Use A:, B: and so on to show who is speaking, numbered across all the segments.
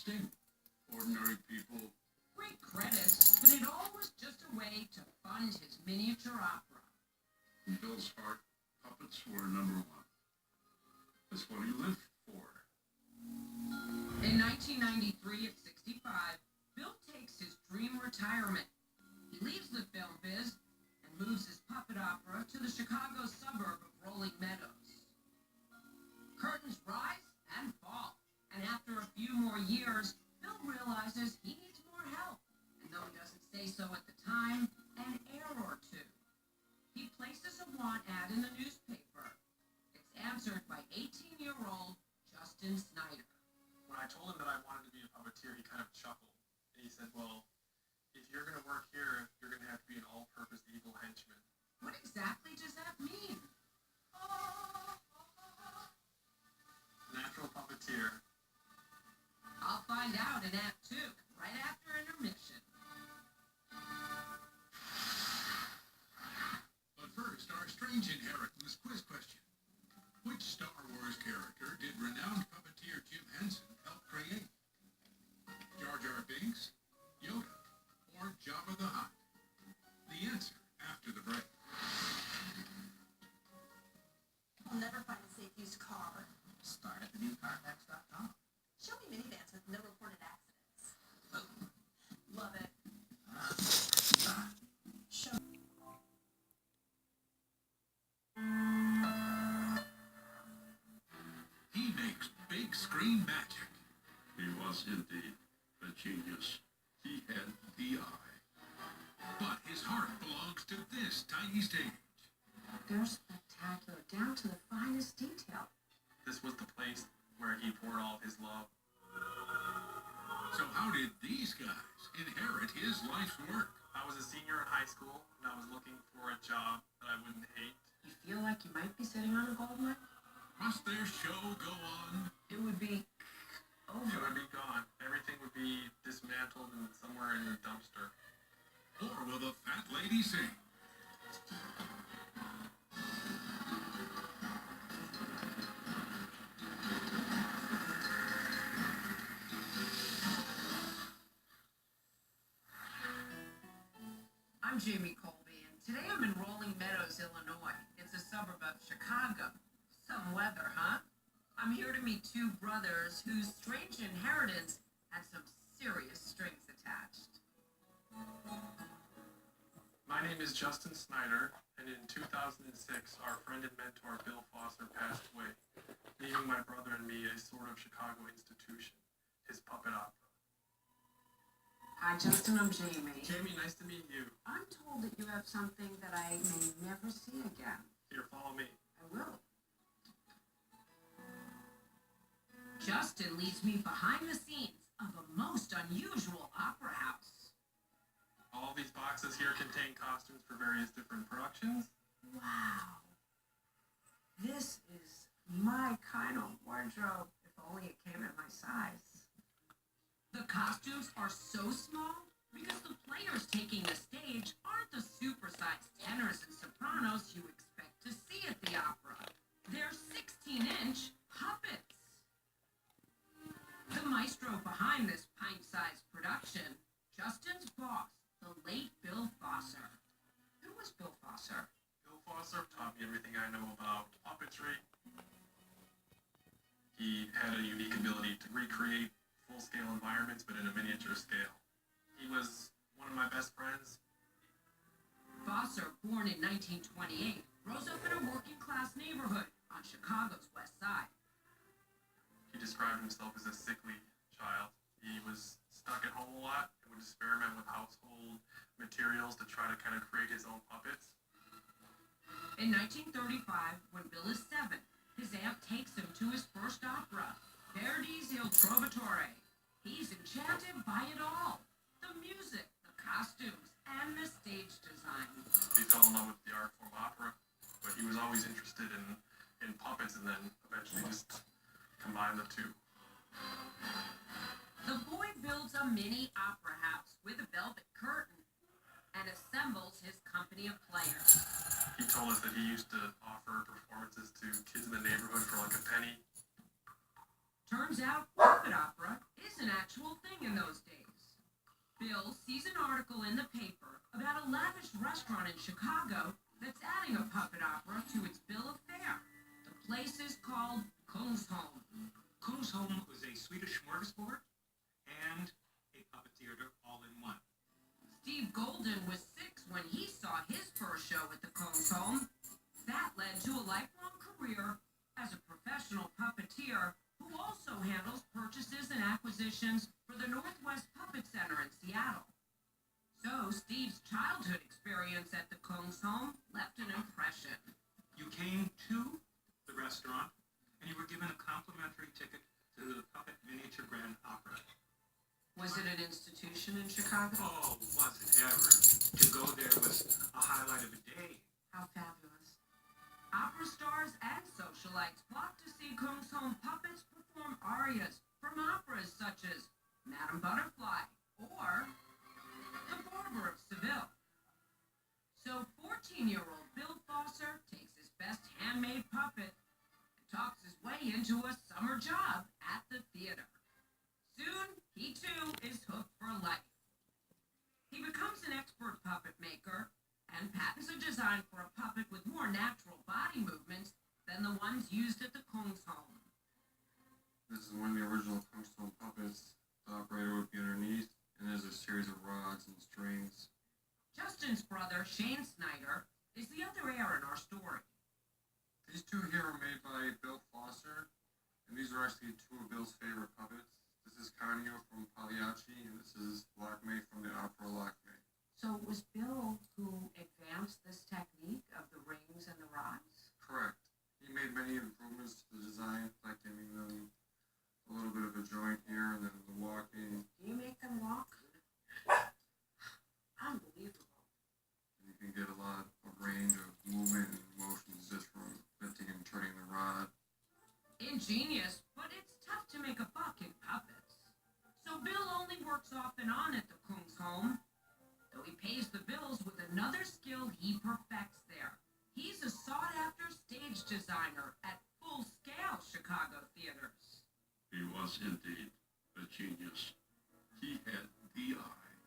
A: sting. Ordinary people.
B: Great credits, but it all was just a way to fund his miniature opera.
A: In Bill's heart, puppets were number one. That's what he lived for.
B: In 1993, at 65, Bill takes his dream retirement. He leaves the film biz and moves his puppet opera to the Chicago suburb of Rolling Meadows. Curtains rise and fall, and after a few more years, Bill realizes he needs more help, and though he doesn't say so at the time, an error or two. He places a want ad in the newspaper. It's answered by 18-year-old Justin Snyder.
C: When I told him that I wanted to be a puppeteer, he kind of chuckled. And he said, well, if you're going to work here, you're going to have to be an all-purpose evil henchman.
B: What exactly does that mean?
C: Natural puppeteer.
B: I'll find out in Act 2, right after intermission.
A: But first, our strange inheritance quiz question. Which Star Wars character did renowned puppeteer Jim Henson help create? Jar Jar Binks, Yoda, or Jabba the Hutt? The answer after the break.
D: I'll never find a safe used car.
B: Start at thenewcarmax.com.
D: Show me minivans with no reported accidents. Love it. Show
A: He makes big screen magic. He was indeed a genius. He had the eye. But his heart belongs to this tiny stage.
B: They're spectacular, down to the finest detail.
C: This was the place where he poured all of his love.
A: So how did these guys inherit his life's work?
C: I was a senior in high school, and I was looking for a job that I wouldn't hate.
B: You feel like you might be sitting on a gold mine?
A: Must their show go on?
B: It would be
C: It
B: over.
C: would be gone. Everything would be dismantled and somewhere in a dumpster.
A: Or will the fat lady sing?
B: I'm Jamie Colby, and today I'm in Rolling Meadows, Illinois. It's a suburb of Chicago. Some weather, huh? I'm here to meet two brothers whose strange inheritance had some serious strings attached.
C: My name is Justin Snyder, and in 2006, our friend and mentor Bill Fosser passed away, leaving my brother and me a sort of Chicago institution, his puppet opera.
B: Hi, Justin, I'm Jamie.
C: Jamie, nice to meet you.
B: I'm told that you have something that I may never see again.
C: Here, follow me.
B: I will. Justin leads me behind the scenes of a most unusual opera house.
C: All these boxes here contain costumes for various different productions.
B: Wow. This is my kind of wardrobe, if only it came in my size. The costumes are so small because the players taking the stage aren't the supersized tenors and sopranos you expect to see at the opera. They're 16-inch puppets. The maestro behind this pint-sized production, Justin's boss, the late Bill Fosser. Who was Bill Fosser?
C: Bill Fosser taught me everything I know about puppetry. He had a unique ability to recreate full-scale environments, but in a miniature scale. He was one of my best friends.
B: Fosser, born in 1928, grows up in a working-class neighborhood on Chicago's west side.
C: He described himself as a sickly child. He was stuck at home a lot and would experiment with household materials to try to kind of create his own puppets.
B: In 1935, when Bill is 7, his aunt takes him to his first opera, Verdi's Il Trovatore. He's enchanted by it all. The music, the costumes, and the stage design.
C: He fell in love with the art form opera, but he was always interested in puppets and then eventually just combined the two.
B: The boy builds a mini opera house with a velvet curtain and assembles his company of players.
C: He told us that he used to offer performances to kids in the neighborhood for like a penny.
B: Turns out puppet opera is an actual thing in those days. Bill sees an article in the paper about a lavish restaurant in Chicago that's adding a puppet opera to its bill of fare. The place is called Kungsholm.
E: Kungsholm was a Swedish smorgasbord and a puppet theater all in one.
B: Steve Golden was 6 when he saw his first show at the Kungsholm. That led to a lifelong career as a professional puppeteer who also handles purchases and acquisitions for the Northwest Puppet Center in Seattle. So Steve's childhood experience at the Kungsholm left an impression.
E: You came to the restaurant and you were given a complimentary ticket to the Puppet Miniature Grand Opera.
B: Was it an institution in Chicago?
E: Oh, was it ever. To go there was a highlight of the day.
B: How fabulous. Opera stars and socialites flock to see Kungsholm puppets perform arias from operas such as Madame Butterfly or The Barber of Seville. So 14-year-old Bill Fosser takes his best handmade puppet and talks his way into a summer job at the theater. Soon, he too is hooked for life. He becomes an expert puppet maker and patents a design for a puppet with more natural body movements than the ones used at the Kungsholm.
F: This is one of the original Kungsholm puppets. The operator would be underneath, and there's a series of rods and strings.
B: Justin's brother, Shane Snyder, is the other heir in our story.
F: These two here were made by Bill Fosser, and these are actually two of Bill's favorite puppets. This is Canio from Pagliacci, and this is Lakme from the opera Lakme.
B: So it was Bill who advanced this technique of the rings and the rods?
F: Correct. He made many improvements to the design, like giving them a little bit of a joint here, and then the walking.
B: Do you make them walk? Unbelievable.
F: And you can get a lot of range of movement and motions just from lifting and turning the rod.
B: Ingenious, but it's tough to make a buck in puppets. So Bill only works off and on at the Kungsholm, though he pays the bills with another skill he perfects there. He's a sought-after stage designer at full-scale Chicago theaters.
A: He was indeed a genius. He had the eye.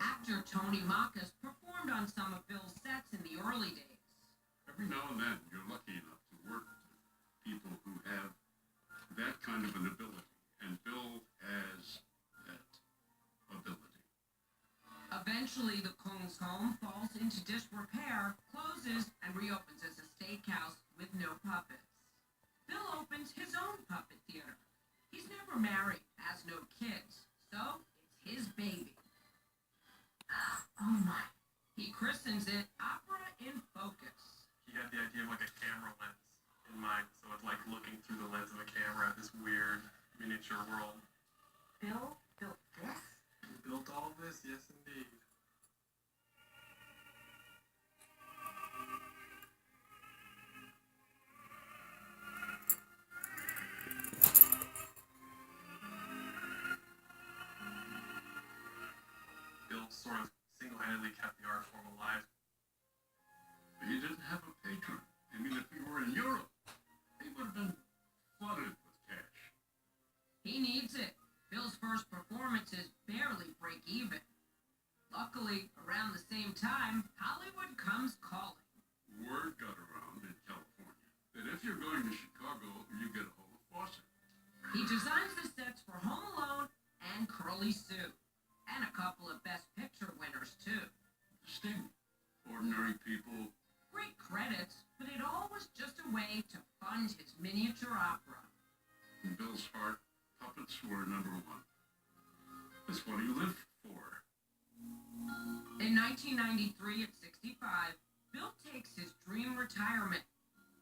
B: Actor Tony Makis performed on some of Bill's sets in the early days.
A: Every now and then, you're lucky enough to work with people who have that kind of an ability, and Bill has that ability.
B: Eventually, the Kungsholm falls into disrepair, closes, and reopens as a steakhouse with no puppets. Bill opens his own puppet theater. He's never married, has no kids, so it's his baby. Oh my. He christens it Opera in Focus.
C: He had the idea of like a camera lens in mind, so it's like looking through the lens of a camera at this weird miniature world.
B: Bill built this?
C: He built all of this? Yes, indeed. Bill sort of single-handedly kept the art form alive.
A: He didn't have a patron. I mean, if he were in Europe, he would have been flooded with cash.
B: He needs it. Bill's first performances barely break even. Luckily, around the same time, Hollywood comes calling.
A: Word got around in California that if you're going to Chicago, you get a hold of Fosser.
B: He designs the sets for Home Alone and Curly Sue, and a couple of Best Picture winners, too.
A: Distinct, ordinary people.
B: Great credits, but it all was just a way to fund his miniature opera.
A: In Bill's heart, puppets were number one. That's what he lived for.
B: In 1993, at 65, Bill takes his dream retirement.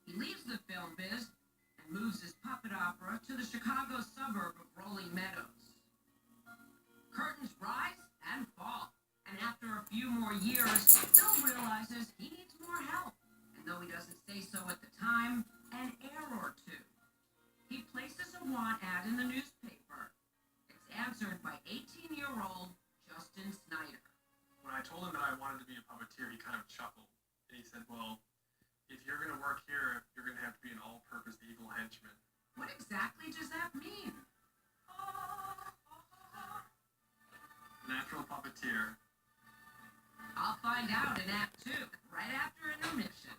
B: He leaves the film biz and moves his puppet opera to the Chicago suburb of Rolling Meadows. Curtains rise and fall, and after a few more years, Bill realizes he needs more help. And though he doesn't say so at the time, an error or two. He places a want ad in the newspaper. It's answered by 18-year-old Justin Snyder.
C: When I told him that I wanted to be a puppeteer, he kind of chuckled. And he said, well, if you're going to work here, you're going to have to be an all-purpose evil henchman.
B: What exactly does that mean? find out in Act 2, right after intermission.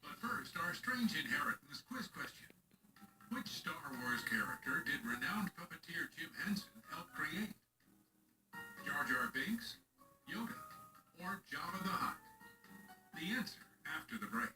A: But first, our strange inheritance quiz question. Which Star Wars character did renowned puppeteer Jim Henson help create? Jar Jar Binks, Yoda, or Jabba the Hutt? The answer after the break.